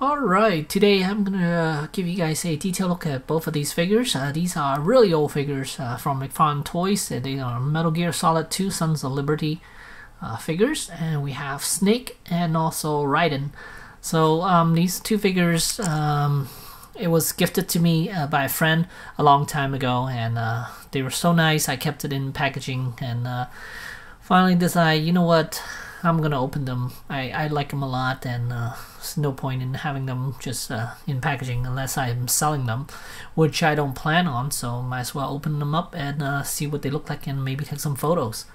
Alright, today I'm gonna give you guys a detailed look at both of these figures. These are really old figures from McFarlane Toys. They are Metal Gear Solid 2 Sons of Liberty figures, and we have Snake and also Raiden. So these two figures, it was gifted to me by a friend a long time ago, and they were so nice. I kept it in packaging, and finally decided, you know what, I'm gonna open them. I like them a lot, and there's no point in having them just in packaging unless I'm selling them, which I don't plan on, so might as well open them up and see what they look like and maybe take some photos.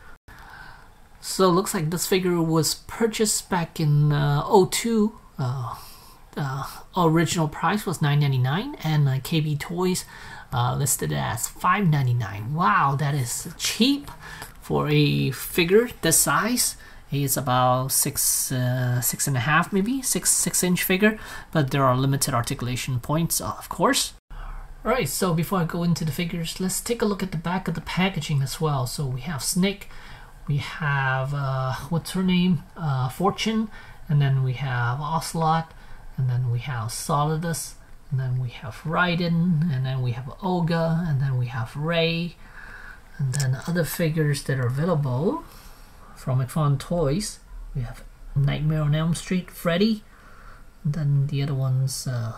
So it looks like this figure was purchased back in 02. Original price was $9.99, and KB Toys listed it as $5.99. Wow, that is cheap for a figure this size. It's about six and a half, maybe 6-inch figure, but there are limited articulation points, of course. Alright, so before I go into the figures, let's take a look at the back of the packaging as well. So we have Snake, we have what's her name, Fortune, and then we have Ocelot, and then we have Solidus, and then we have Raiden, and then we have Olga, and then we have Ray, and then other figures that are available from McFarlane Toys. We have Nightmare on Elm Street, Freddy, and then the other ones, I'm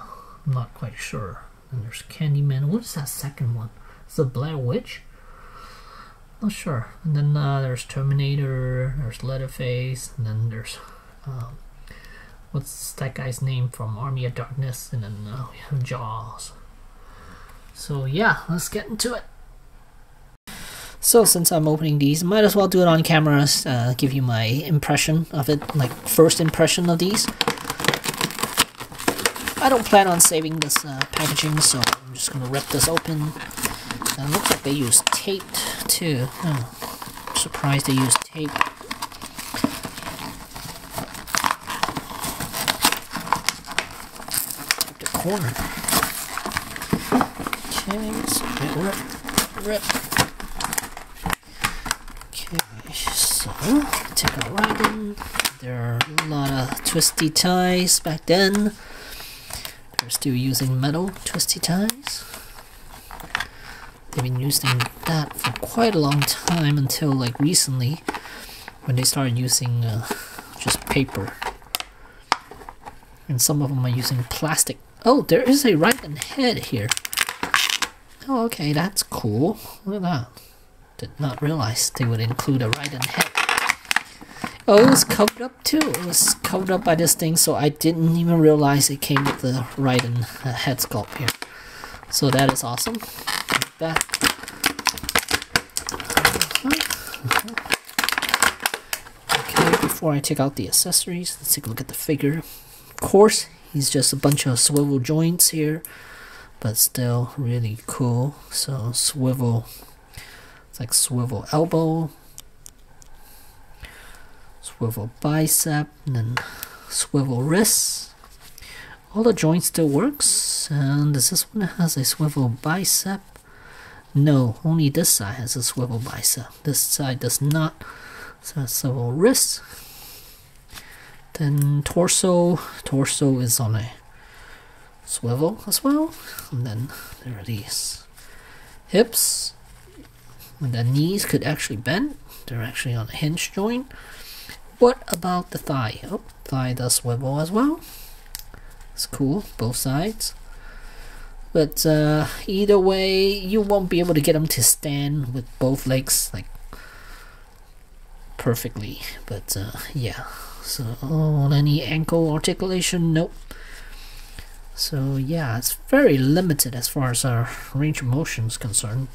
not quite sure. And there's Candyman. What is that second one? It's the Blair Witch? Not sure. And then there's Terminator, there's Leatherface, and then there's what's that guy's name from Army of Darkness, and then we have Jaws. So yeah, let's get into it. So since I'm opening these, might as well do it on camera, give you my impression of it, like first impression of these. I don't plan on saving this packaging, so I'm just going to rip this open. It looks like they use tape too. Oh, I'm surprised they use tape. The corner. Okay, so rip. So, take out Raiden. There are a lot of twisty ties back then. They're still using metal twisty ties. They've been using that for quite a long time until like recently when they started using just paper. And some of them are using plastic. Oh, there is a Raiden head here. Oh, okay, that's cool. Look at that. Did not realize they would include a Raiden head. Oh, it was covered up too. It was covered up by this thing, so I didn't even realize it came with the Raiden head sculpt here. So that is awesome. Like that. Okay, before I take out the accessories, let's take a look at the figure. Of course, he's just a bunch of swivel joints here, but still really cool. So swivel. It's like swivel elbow, swivel bicep, and then swivel wrist. All the joints still works. And does this one has a swivel bicep? No, only this side has a swivel bicep. This side does not. So swivel wrist. Then torso is on a swivel as well. And then there are these hips. And the knees could actually bend. They're actually on a hinge joint. What about the thigh? Oh, thigh does swivel as well. It's cool, both sides. But either way, you won't be able to get them to stand with both legs like perfectly. But yeah, so any ankle articulation, nope. So yeah, it's very limited as far as our range of motion is concerned.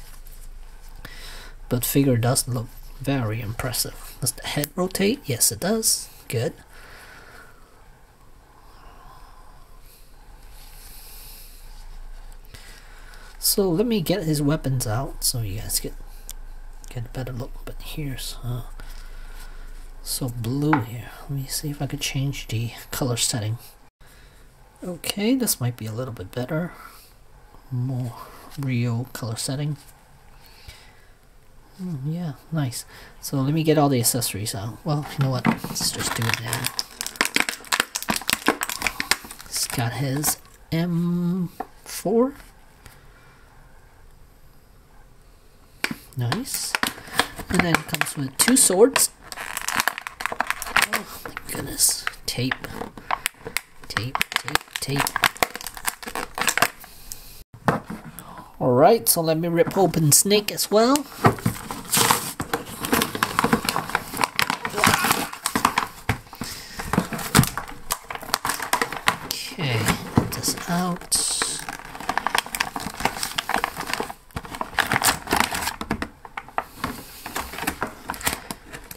But figure does look very impressive. Does the head rotate? Yes, it does. Good. So let me get his weapons out so you guys get a better look. But here's so blue here. Let me see if I could change the color setting. Okay, this might be a little bit better. More real color setting. Yeah, nice. So let me get all the accessories out. Well, you know what? Let's just do it now. Let's got his M4. Nice. And then it comes with 2 swords. Oh my goodness. Tape. Tape, tape, tape. Alright, so let me rip open Snake as well. Okay, get this out.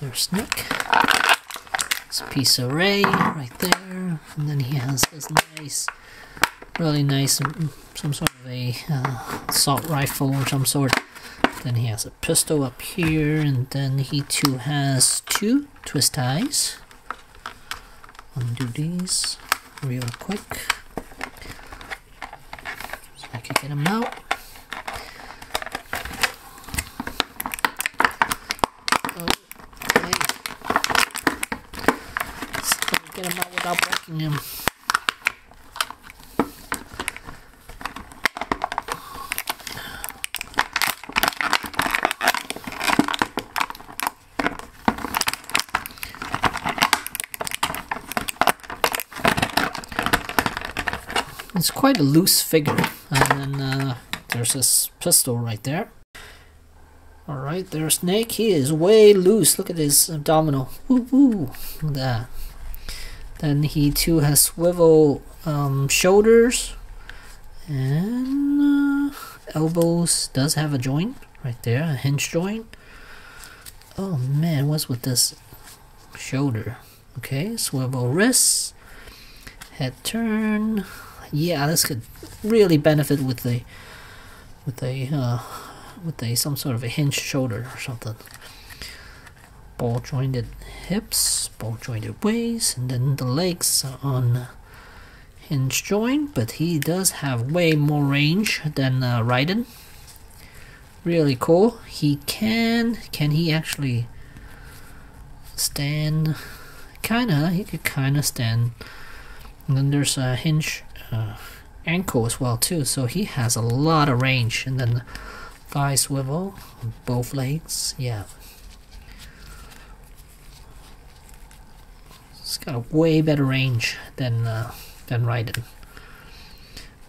There's Snake. It's a piece of Ray right there. And then he has this nice, really nice, some sort of a assault rifle or some sort. Then he has a pistol up here, and then he too has 2 twist ties. Undo these real quick so I can get them out. Okay. So get them out without breaking them. It's quite a loose figure, and then there's this pistol right there. Alright, there's Snake. He is way loose. Look at his abdominal. Woo woo. Look at that. Then he too has swivel shoulders, and elbows does have a joint right there, a hinge joint. Oh man, what's with this shoulder? Okay, swivel wrists, head turn. Yeah, this could really benefit with some sort of a hinge shoulder or something. Ball jointed hips, ball jointed waist, and then the legs are on hinge joint. But he does have way more range than Raiden. Really cool. He can he actually stand? He could kinda stand. And then there's a hinge ankle as well too, so he has a lot of range. And then thigh swivel on both legs. Yeah, it's got a way better range than Raiden.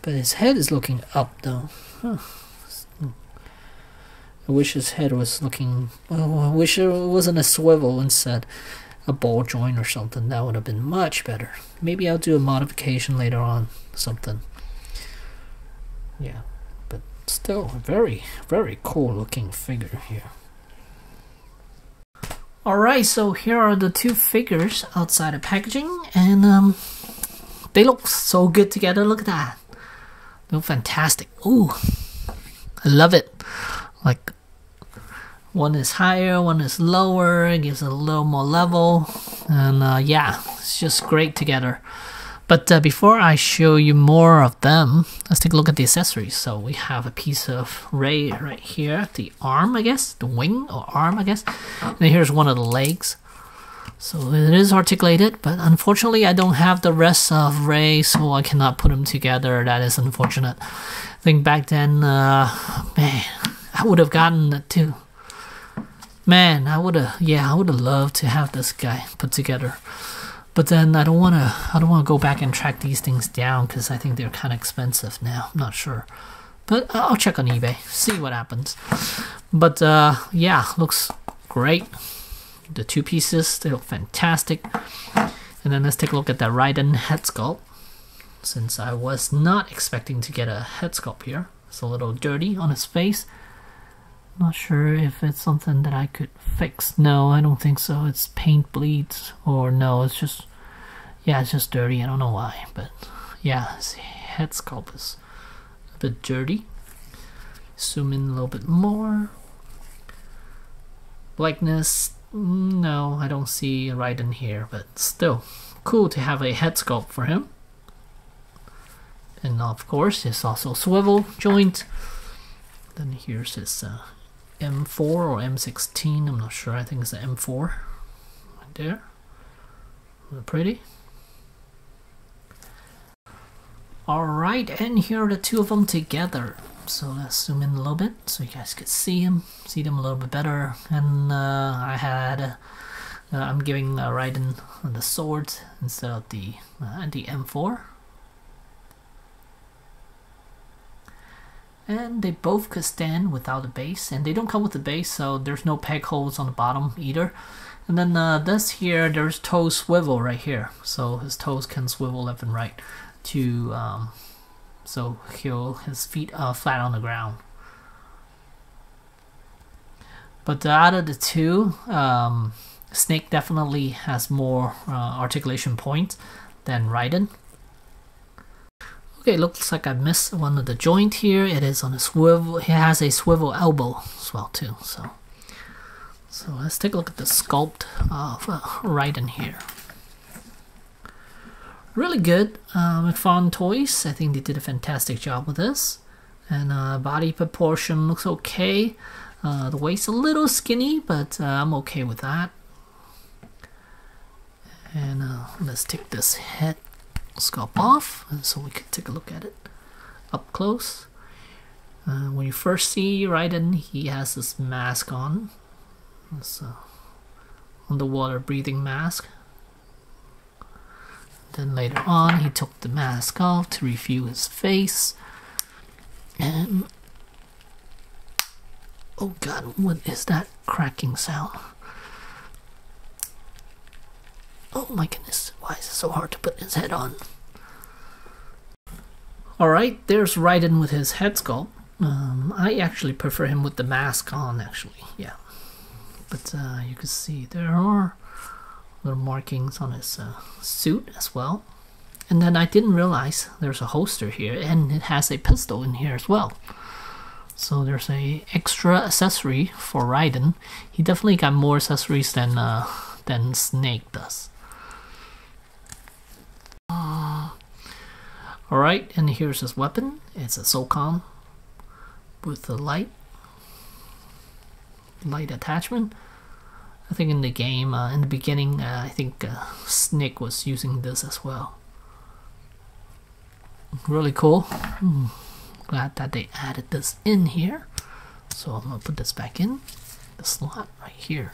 But his head is looking up though. Huh. I wish his head was looking. Oh, I wish it wasn't a swivel instead. A ball joint or something. That would have been much better. Maybe I'll do a modification later on. Something. Yeah, but still a very, very cool looking figure here. Alright, so here are the 2 figures outside of packaging, and they look so good together. Look at that. They look fantastic. Ooh, I love it. Like, one is higher, one is lower. It gives it a little more level, and yeah, it's just great together. But before I show you more of them, let's take a look at the accessories. So we have a piece of Ray right here, the arm, I guess, the wing or arm, I guess. And then here's one of the legs. So it is articulated, but unfortunately I don't have the rest of Ray, so I cannot put them together. That is unfortunate. I think back then, man, I would have gotten it too. Man, I would have loved to have this guy put together. But then I don't want to go back and track these things down because I think they're kind of expensive now. I'm not sure. But I'll check on eBay, see what happens. But yeah, looks great. The 2 pieces, they look fantastic. And then let's take a look at that Raiden head sculpt. Since I was not expecting to get a head sculpt here. It's a little dirty on his face. Not sure if it's something that I could fix. No, I don't think so. It's paint bleeds, or no, it's just, yeah, it's just dirty. I don't know why, but yeah, his head sculpt is a bit dirty. Zoom in a little bit more. Likeness, no, I don't see Raiden here, but still cool to have a head sculpt for him. And of course, it's also swivel joint. Then here's his M4 or M16, I'm not sure, I think it's the M4 right there. Pretty. Alright, and here are the two of them together. So let's zoom in a little bit so you guys could see them a little bit better. And I'm giving Raiden the sword instead of the M4. And they both could stand without a base, and they don't come with a base, so there's no peg holes on the bottom either. And then this here, there's toe swivel right here, so his toes can swivel left and right to so his feet are flat on the ground. But out of the two, Snake definitely has more articulation points than Raiden. Okay, looks like I missed one of the joint here. It is on a swivel. He has a swivel elbow as well too. So let's take a look at the sculpt of Raiden here. Really good. McFarlane Toys, I think they did a fantastic job with this. And body proportion looks okay. The waist a little skinny, but I'm okay with that. And let's take this head sculpt off so we can take a look at it up close. When you first see Raiden, he has this mask on. This underwater breathing mask. Then later on, he took the mask off to review his face. And oh god, what is that cracking sound? Oh my goodness, why is it so hard to put his head on? Alright, there's Raiden with his head sculpt. I actually prefer him with the mask on, actually, yeah. But you can see there are little markings on his suit as well. And then I didn't realize there's a holster here, and it has a pistol in here as well. So there's a extra accessory for Raiden. He definitely got more accessories than Snake does. Alright, and here's his weapon. It's a SOCOM with the light attachment. I think in the game, in the beginning, I think Snake was using this as well. Really cool. Glad that they added this in here. So I'm gonna put this back in the slot right here.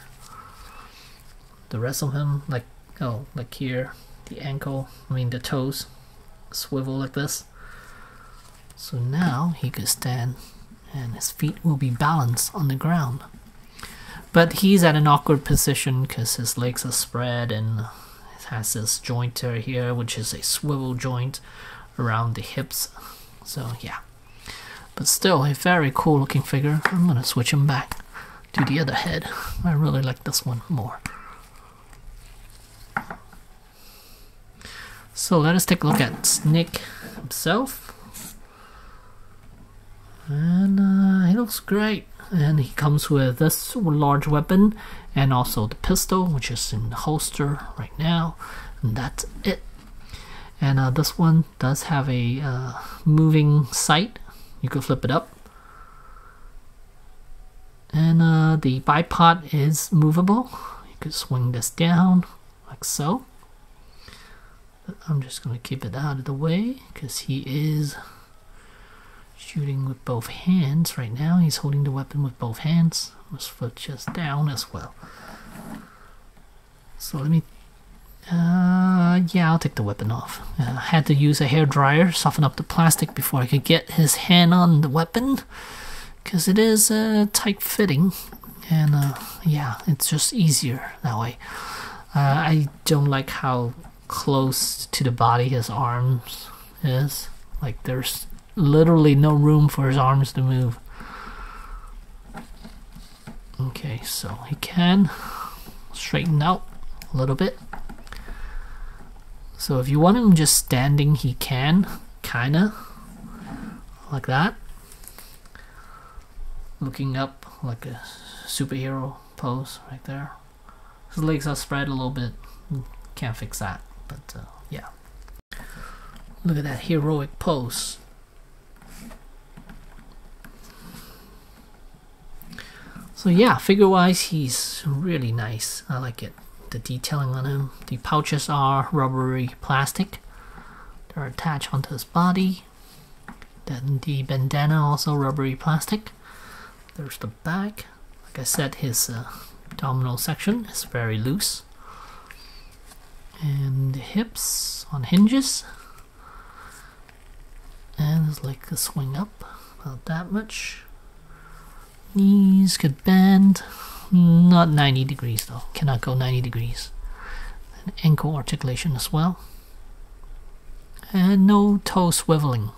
The rest of him, like here, the ankle, the toes swivel like this. So now he could stand and his feet will be balanced on the ground. But he's at an awkward position because his legs are spread, and it has this joint here, which is a swivel joint around the hips. So yeah, but still a very cool looking figure. I'm gonna switch him back to the other head. I really like this one more. So let us take a look at Snake himself. And he looks great. And he comes with this large weapon and also the pistol, which is in the holster right now. And that's it. And this one does have a moving sight. You can flip it up. And the bipod is movable. You could swing this down like so. I'm just going to keep it out of the way because he is shooting with both hands right now. He's holding the weapon with both hands. His foot just down as well. So let me yeah, I'll take the weapon off. I had to use a hair dryer, soften up the plastic before I could get his hand on the weapon because it is tight fitting, and yeah, it's just easier that way. I don't like how close to the body his arms is. Like there's literally no room for his arms to move. Okay, so he can straighten out a little bit. So if you want him just standing, he can, kinda like that, looking up like a superhero pose right there. His legs are spread a little bit, can't fix that, but yeah, look at that heroic pose. So yeah, figure wise, he's really nice. I like it. The detailing on him. The pouches are rubbery plastic. are attached onto his body. Then the bandana, also rubbery plastic. There's the back. Like I said, his abdominal section is very loose. And the hips on hinges. And it's like a swing up, about that much. Knees could bend, not 90 degrees though, cannot go 90 degrees. And ankle articulation as well. And no toe swiveling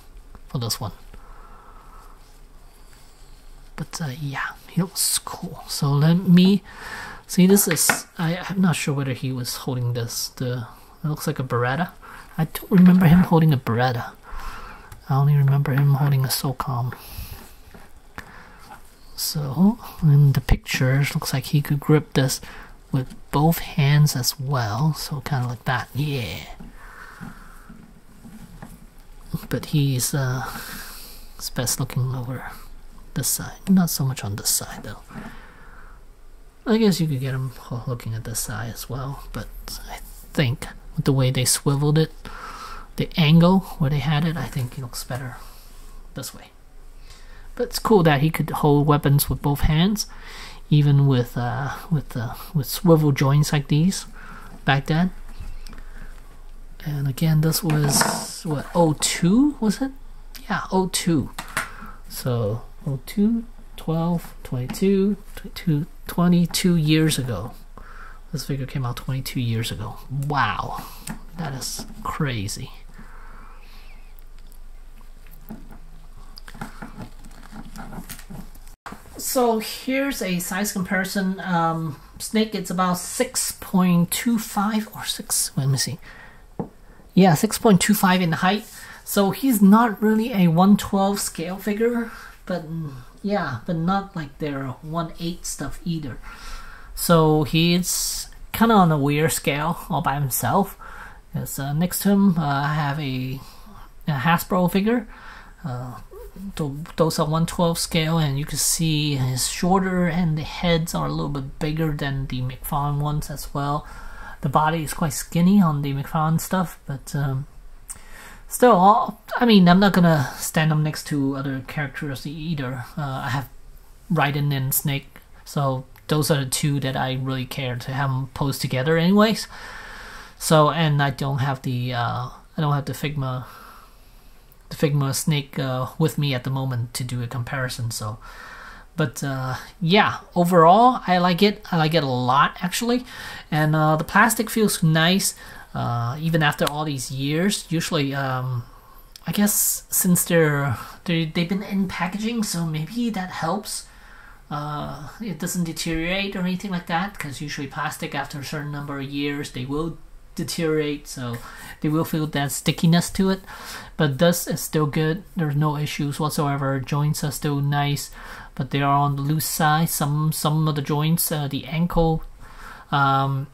for this one. But yeah, he looks cool. So let me see, this is, I'm not sure whether he was holding this, it looks like a Beretta. I don't remember him holding a Beretta. I only remember him holding a SOCOM. So, in the pictures, looks like he could grip this with both hands as well. So kind of like that, yeah. But he's best looking over this side. Not so much on this side though. I guess you could get him looking at this side as well. But I think with the way they swiveled it, the angle where they had it, I think it looks better this way. But it's cool that he could hold weapons with both hands, even with swivel joints like these back then. And again, this was what, 02 was it? Yeah, 02. So 02, 12, 22, 22 years ago. This figure came out 22 years ago. Wow, that is crazy. So here's a size comparison. Snake, it's about 6.25 or 6, let me see. Yeah, 6.25 in height. So he's not really a 1/12 scale figure, but yeah, but not like their 1/8 stuff either. So he's kind of on a weird scale all by himself. Because next to him, I have a Hasbro figure. Those are 1/12 scale, and you can see his shoulder and the heads are a little bit bigger than the McFarlane ones as well. The body is quite skinny on the McFarlane stuff, but still, I mean, I'm not gonna stand them next to other characters either. I have Raiden and Snake, so those are the two that I really care to have them posed together, anyways. So, and I don't have the Figma Snake with me at the moment to do a comparison. So, but yeah, overall I like it. I like it a lot actually, and the plastic feels nice even after all these years. Usually, I guess since they've been in packaging, so maybe that helps. It doesn't deteriorate or anything like that, because usually plastic after a certain number of years they will deteriorate, so they will feel that stickiness to it. But this is still good. There's no issues whatsoever. Joints are still nice, but they are on the loose side. Some of the joints, the ankle on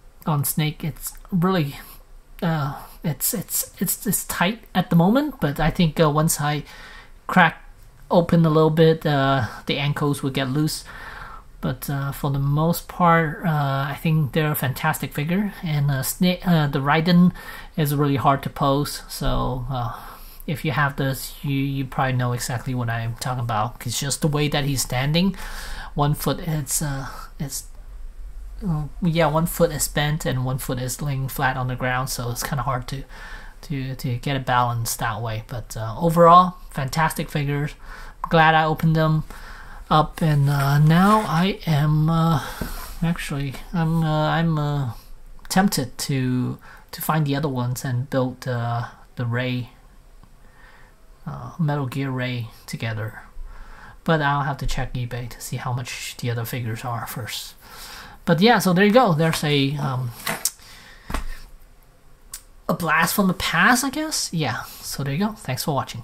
Snake, it's really it's tight at the moment. But I think once I crack open a little bit, the ankles will get loose. But for the most part, I think they're a fantastic figure, and the Raiden is really hard to pose. So if you have this, you probably know exactly what I'm talking about. It's just the way that he's standing. One foot one foot is bent and one foot is laying flat on the ground, so it's kind of hard to get it balanced that way. But overall, fantastic figures. Glad I opened them up, and now I am actually I'm tempted to find the other ones and build the Ray Metal Gear Ray together. But I'll have to check eBay to see how much the other figures are first. But yeah, so there you go. There's a blast from the past, I guess. Yeah, so there you go. Thanks for watching.